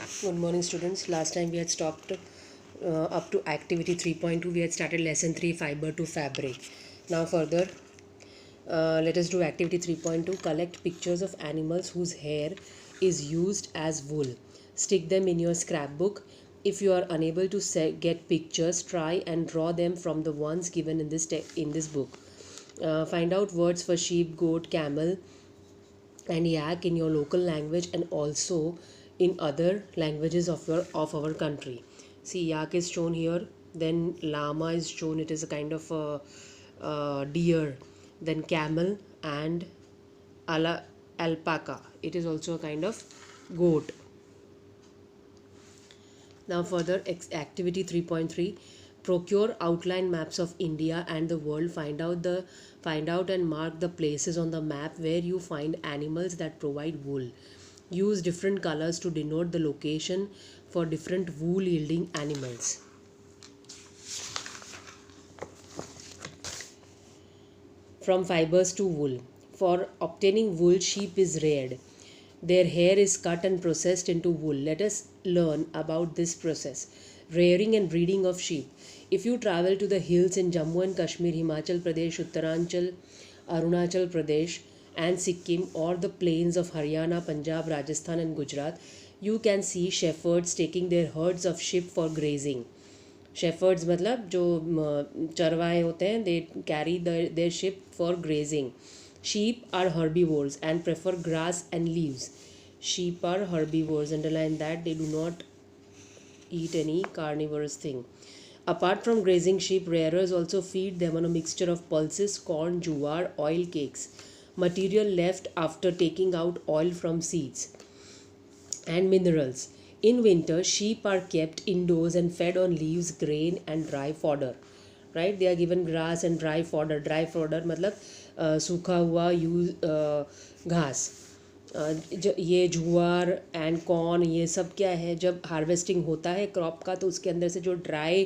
Good morning, students. Last time we had stopped up to activity 3.2. We had started lesson 3, fiber to fabric. Now, further, let us do activity 3.2. Collect pictures of animals whose hair is used as wool. Stick them in your scrapbook. If you are unable to get pictures, try and draw them from the ones given in this book. Find out words for sheep, goat, camel, and yak in your local language and also in other languages of our country. See, yak is shown here, then llama is shown, it is a kind of a deer, then camel, and alpaca, it is also a kind of goat. Now further, activity 3.3, procure outline maps of India and the world. Find out and mark the places on the map where you find animals that provide wool. Use different colors to denote the location for different wool yielding animals. From fibers to wool. For obtaining wool, sheep is reared. Their hair is cut and processed into wool. Let us learn about this process. Rearing and breeding of sheep. If you travel to the hills in Jammu and Kashmir, Himachal Pradesh, Uttaranchal, Arunachal Pradesh, and Sikkim, or the plains of Haryana, Punjab, Rajasthan, and Gujarat, you can see shepherds taking their herds of sheep for grazing. Shepherds मतलब जो चरवाहे होते हैं, they carry their sheep for grazing. Sheep are herbivores and prefer grass and leaves. Sheep are herbivores. Underline that, they do not eat any carnivorous thing. Apart from grazing sheep, rearers also feed them on a mixture of pulses, corn, jowar, oil cakes, material left after taking out oil from seeds, and minerals. In winter, sheep are kept indoors and fed on leaves, grain, and dry fodder. Right? They are given grass and dry fodder. Dry fodder मतलब सूखा हुआ घास. ये जुआर and corn, ये सब क्या है, जब हार्वेस्टिंग होता है क्रॉप का तो उसके अंदर से जो ड्राई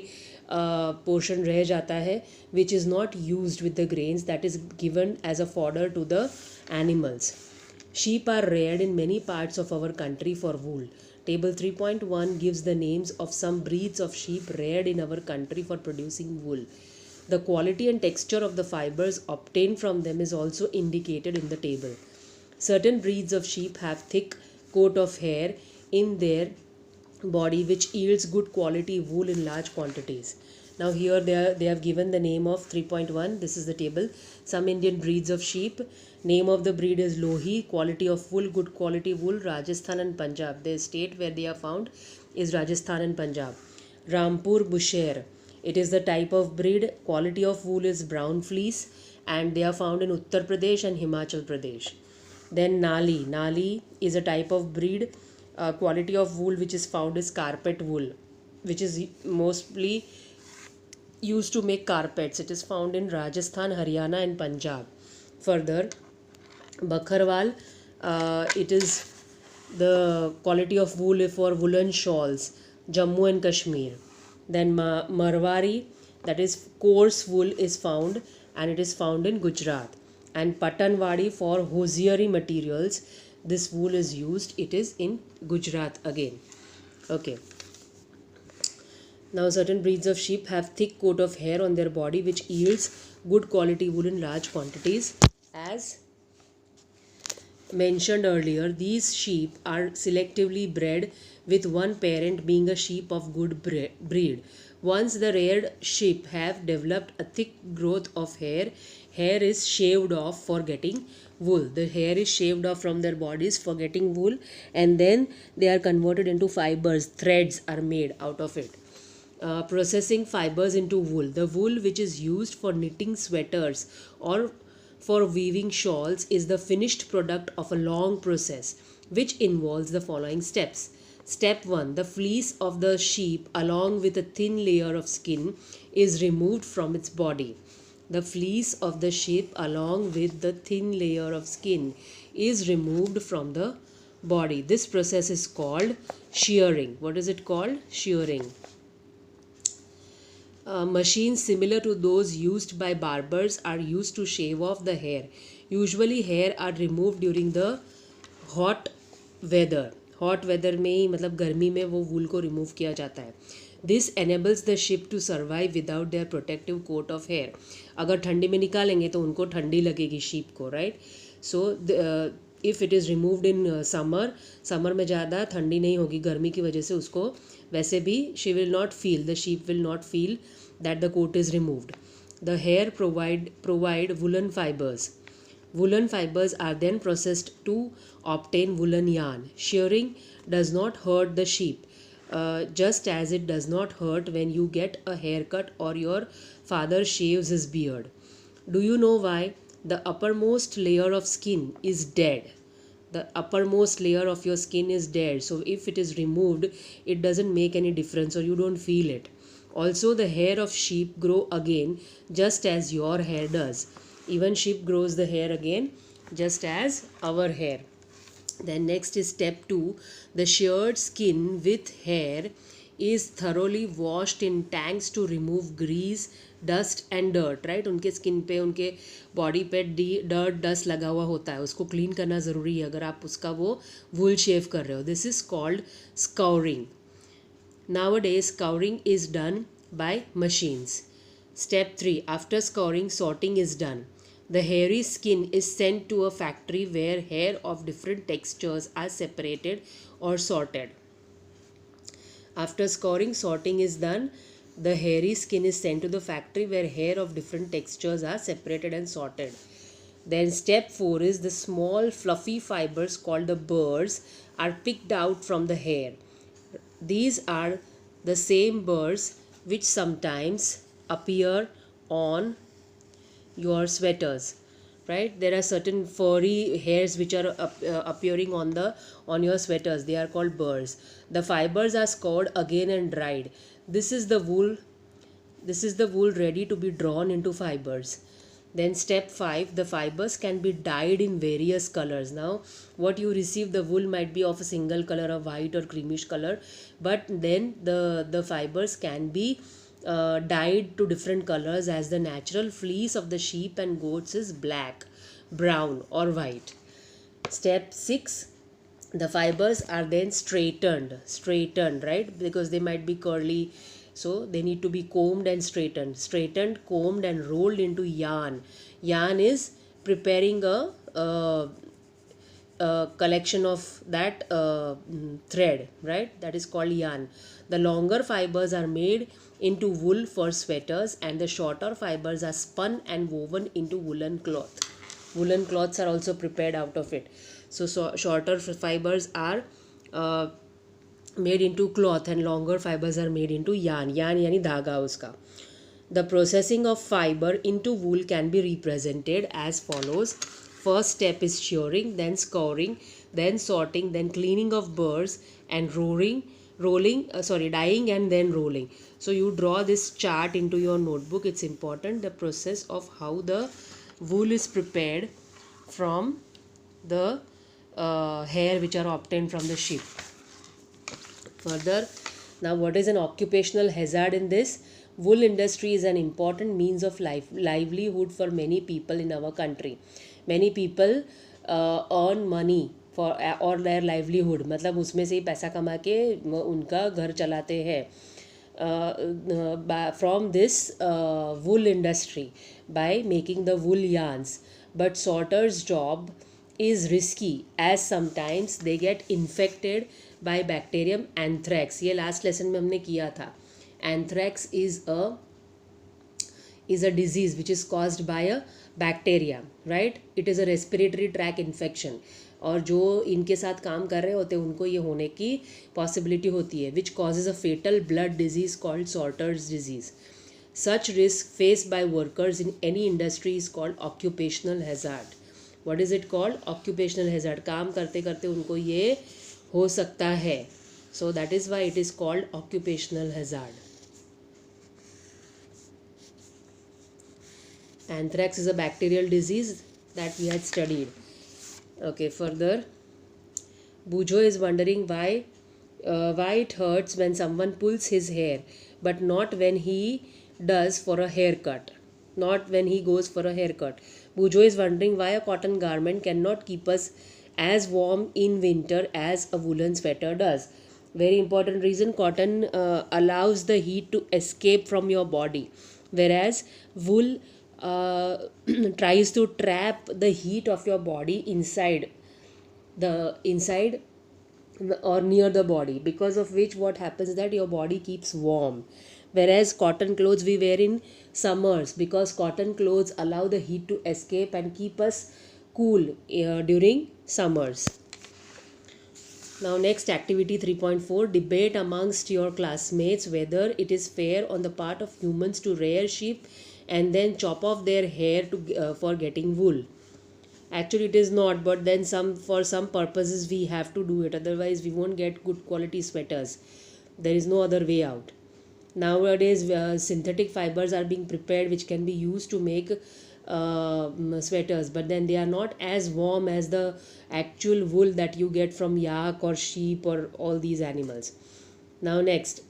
पोर्शन रह जाता है, which is not used with the grains, that is given as a fodder to the animals. Sheep are reared in many parts of our country for wool. Table 3.1 gives the names of some breeds of sheep reared in our country for producing wool. The quality and texture of the fibers obtained from them is also indicated in the table. Certain breeds of sheep have thick coat of hair in their body which yields good quality wool in large quantities. Now here they have given the name of 3.1. This is the table. Some Indian breeds of sheep. Name of the breed is Lohi. Quality of wool, good quality wool, Rajasthan and Punjab. The state where they are found is Rajasthan and Punjab. Rampur Bushehr. It is the type of breed. Quality of wool is brown fleece and they are found in Uttar Pradesh and Himachal Pradesh. Then Nali. Nali is a type of breed. Quality of wool which is found is carpet wool, which is mostly used to make carpets. It is found in Rajasthan, Haryana, and Punjab. Further, Bakharwal, it is the quality of wool for woolen shawls, Jammu and Kashmir. Then Marwari, that is coarse wool, is found and it is found in Gujarat. And Patanwadi for hosiery materials, this wool is used, it is in Gujarat again. Okay. Now certain breeds of sheep have thick coat of hair on their body which yields good quality wool in large quantities. As mentioned earlier, these sheep are selectively bred with one parent being a sheep of good breed. Once the reared sheep have developed a thick growth of hair is shaved off for getting wool. The hair is shaved off from their bodies for getting wool and then they are converted into fibers. Threads are made out of it. Processing fibers into wool. The wool which is used for knitting sweaters or for weaving shawls is the finished product of a long process which involves the following steps. Step 1. The fleece of the sheep along with a thin layer of skin is removed from its body. The fleece of the sheep along with the thin layer of skin is removed from the body. This process is called shearing. What is it called? Shearing. Machines similar to those used by barbers are used to shave off the hair. Usually hair are removed during the hot weather. Hot weather में ही, मतलब गर्मी में वो वूल को remove किया जाता है. This enables the sheep to survive without their protective coat of hair. अगर ठंडी में निकालेंगे तो उनको ठंडी लगेगी शीप को, right. So if it is removed in summer में ज़्यादा ठंडी नहीं होगी गर्मी की वजह से उसको, वैसे भी she will not feel, the sheep will not feel that the coat is removed. The hair provide woollen fibers. Woolen fibers are then processed to obtain woolen yarn. Shearing does not hurt the sheep, just as it does not hurt when you get a haircut or your father shaves his beard. Do you know why? The uppermost layer of skin is dead. The uppermost layer of your skin is dead. So if it is removed, it doesn't make any difference or you don't feel it. Also, the hair of sheep grow again just as your hair does. Even sheep grows the hair again just as our hair. Then next is step 2. The sheared skin with hair is thoroughly washed in tanks to remove grease, dust and dirt, right. उनके skin पे, उनके body पे dirt dust लगा हुआ होता है, उसको clean करना ज़रूरी है अगर आप उसका वो वूल शेव कर रहे हो. This is called scouring. Nowadays scouring is done by machines. Step 3. After scouring, sorting is done. The hairy skin is sent to a factory where hair of different textures are separated or sorted. After scouring, sorting is done. The hairy skin is sent to the factory where hair of different textures are separated and sorted. Then step 4 is the small fluffy fibers called the burrs are picked out from the hair. These are the same burrs which sometimes appear on your sweaters, right. There are certain furry hairs which are appearing on your sweaters. They are called burrs. The fibers are scoured again and dried. This is the wool ready to be drawn into fibers. Then step 5, the fibers can be dyed in various colors. Now what you receive, the wool might be of a single color, of white or creamish color, but then the fibers can be dyed to different colors, as the natural fleece of the sheep and goats is black, brown or white. Step 6, the fibers are then straightened, right, because they might be curly, so they need to be combed and straightened, combed and rolled into yarn. Yarn is preparing a collection of that thread, right, that is called yarn. The longer fibers are made into wool for sweaters and the shorter fibers are spun and woven into woolen cloth. Woolen cloths are also prepared out of it. So shorter fibers are made into cloth and longer fibers are made into yarn. Yarn yani धागा उसका. The processing of fiber into wool can be represented as follows. First step is shearing, then scouring, then sorting, then cleaning of burrs and dyeing and then rolling. So you draw this chart into your notebook. It's important, the process of how the wool is prepared from the hair which are obtained from the sheep. Further, now what is an occupational hazard in this? Wool industry is an important means of livelihood for many people in our country. Many people earn money for or their livelihood, मतलब उसमें से ही पैसा कमा के उनका घर चलाते हैं from this wool industry by making the wool yarns. But sorter's job is risky as sometimes they get infected by bacterium anthrax. ये last lesson में हमने किया था. Anthrax is a disease which is caused by a bacteria, right. It is a respiratory tract infection. और जो इनके साथ काम कर रहे होते हैं उनको ये होने की पॉसिबिलिटी होती है, which causes a fatal blood disease called sorters disease. Such risk faced by workers in any industry is called occupational hazard. What is it called? Occupational hazard. काम करते करते उनको ये हो सकता है, so that is why it is called occupational hazard. Anthrax is a bacterial disease that we had studied. Okay, further, Bujo is wondering why it hurts when someone pulls his hair, but not when he does for a haircut. Not when he goes for a haircut. Bujo is wondering why a cotton garment cannot keep us as warm in winter as a woolen sweater does. Very important reason, cotton allows the heat to escape from your body, whereas wool uh, tries to trap the heat of your body inside or near the body, because of which what happens is that your body keeps warm. Whereas cotton clothes we wear in summers, because cotton clothes allow the heat to escape and keep us cool during summers. Now next, activity 3.4, debate amongst your classmates whether it is fair on the part of humans to rear sheep and then chop off their hair for getting wool. Actually it is not, but then for some purposes we have to do it, otherwise we won't get good quality sweaters. There is no other way out. Nowadays synthetic fibers are being prepared which can be used to make sweaters, but then they are not as warm as the actual wool that you get from yak or sheep or all these animals. Now next,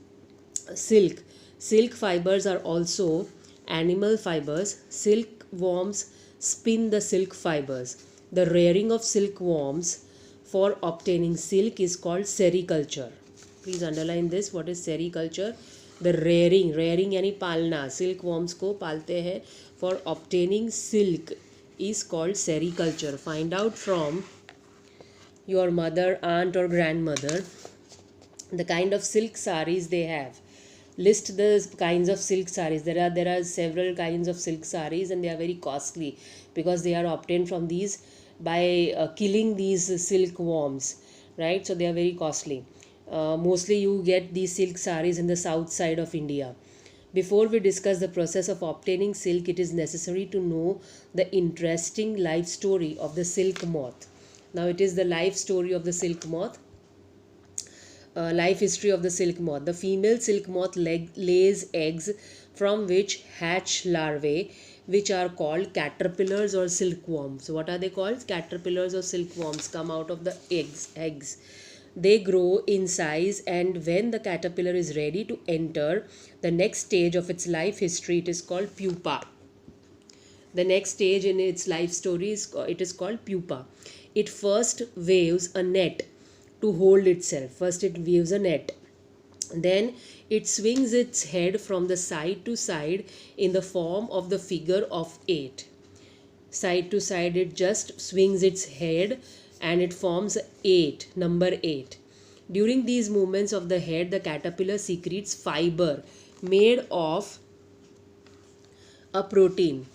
silk fibers are also animal fibers. Silkworms spin the silk fibers. The rearing of silkworms for obtaining silk is called sericulture. Please underline this. What is sericulture? The rearing यानी पालना, silkworms को पालते हैं for obtaining silk is called sericulture. Find out from your mother, aunt or grandmother the kind of silk saris they have. List the kinds of silk saris. There are several kinds of silk saris and they are very costly because they are obtained from these by killing these silkworms, right? So they are very costly. Mostly you get these silk saris in the south side of India. Before we discuss the process of obtaining silk, it is necessary to know the interesting life story of the silk moth. Now it is the life story of the silk moth. Life history of the silk moth. The female silk moth lays eggs from which hatch larvae, which are called caterpillars or silkworms. So what are they called? Caterpillars or silkworms come out of the eggs. They grow in size, and when the caterpillar is ready to enter the next stage of its life history, it is called pupa. The next stage in its life story is called pupa. It first waves a net to hold itself. First it waves a net. Then it swings its head from the side to side in the form of the figure of 8. Side to side it just swings its head and it forms 8, number 8. During these movements of the head, the caterpillar secretes fiber made of a protein,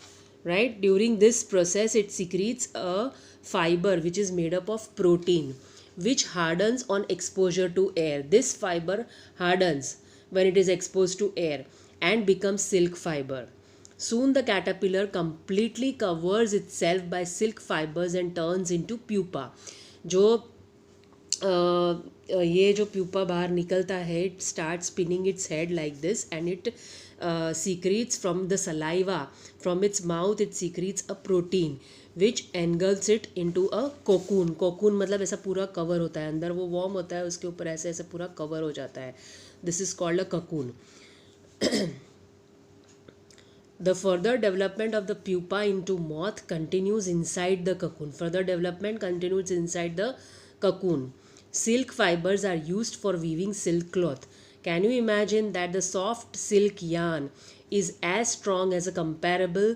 right? During this process it secretes a fiber which is made up of protein, which hardens on exposure to air. This fiber hardens when it is exposed to air and becomes silk fiber. Soon the caterpillar completely covers itself by silk fibers and turns into pupa. ये जो pupa बाहर निकलता है, it starts spinning its head like this and it secretes from the saliva, from its mouth it secretes a protein which engulfs it into a cocoon. Cocoon मतलब ऐसा पूरा cover होता है, अंदर वो warm होता है, उसके ऊपर ऐसे ऐसे पूरा cover हो जाता है. This is called a cocoon. The further development of the pupa into moth continues inside the cocoon. Further development continues inside the cocoon. Silk fibers are used for weaving silk cloth. Can you imagine that the soft silk yarn is as strong as a comparable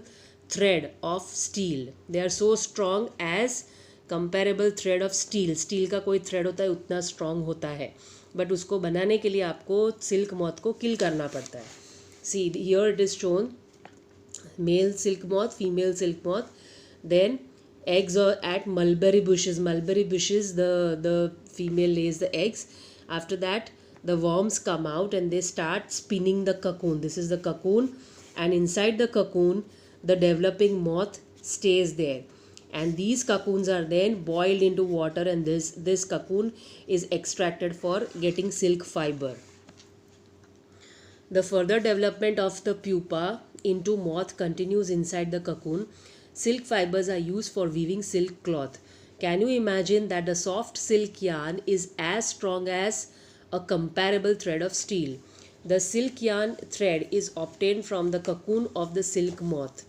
thread of steel? They are so strong as comparable thread of steel. Steel का कोई thread होता है उतना strong होता है, but उसको बनाने के लिए आपको silk moth को kill करना पड़ता है. See, here it is shown. Male silk moth, female silk moth. Then eggs are at mulberry bushes. Mulberry bushes, the female lays the eggs. After that, the worms come out and they start spinning the cocoon. This is the cocoon, and inside the cocoon, the developing moth stays there. And these cocoons are then boiled into water, and this cocoon is extracted for getting silk fiber. The further development of the pupa into moth continues inside the cocoon. Silk fibers are used for weaving silk cloth. Can you imagine that the soft silk yarn is as strong as a comparable thread of steel? The silk yarn thread is obtained from the cocoon of the silk moth.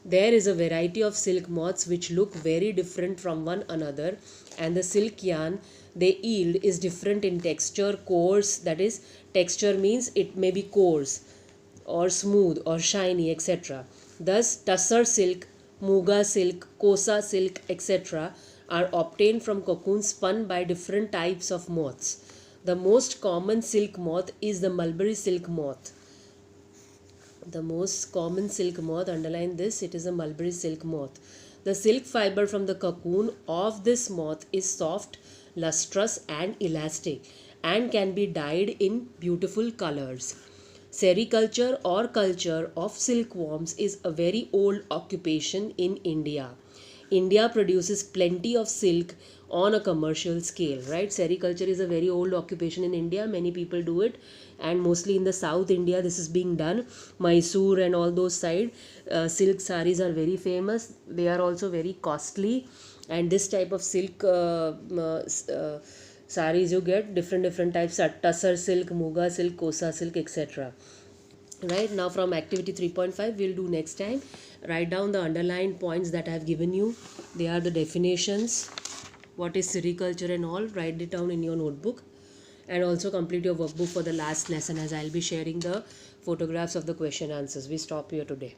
There is a variety of silk moths which look very different from one another and the silk yarn they yield is different in texture, coarse, that is, texture means it may be coarse or smooth or shiny, etc. Thus, tussar silk, muga silk, kosa silk, etc. are obtained from cocoons spun by different types of moths. The most common silk moth is the mulberry silk moth. The most common silk moth, underline this, it is a mulberry silk moth. The silk fiber from the cocoon of this moth is soft, lustrous, and elastic and can be dyed in beautiful colors. Sericulture or culture of silkworms is a very old occupation in India. India produces plenty of silk on a commercial scale, right? Sericulture is a very old occupation in India. Many people do it, and mostly in the South India this is being done. Mysore and all those side, silk saris are very famous. They are also very costly, and this type of silk saris you get different types: tussar silk, muga silk, kosa silk, etc. Right, now from activity 3.5 we'll do next time. Write down the underlined points that I have given you. They are the definitions, what is sericulture and all. Write it down in your notebook, and also complete your workbook for the last lesson, as I'll be sharing the photographs of the question answers. We stop here today.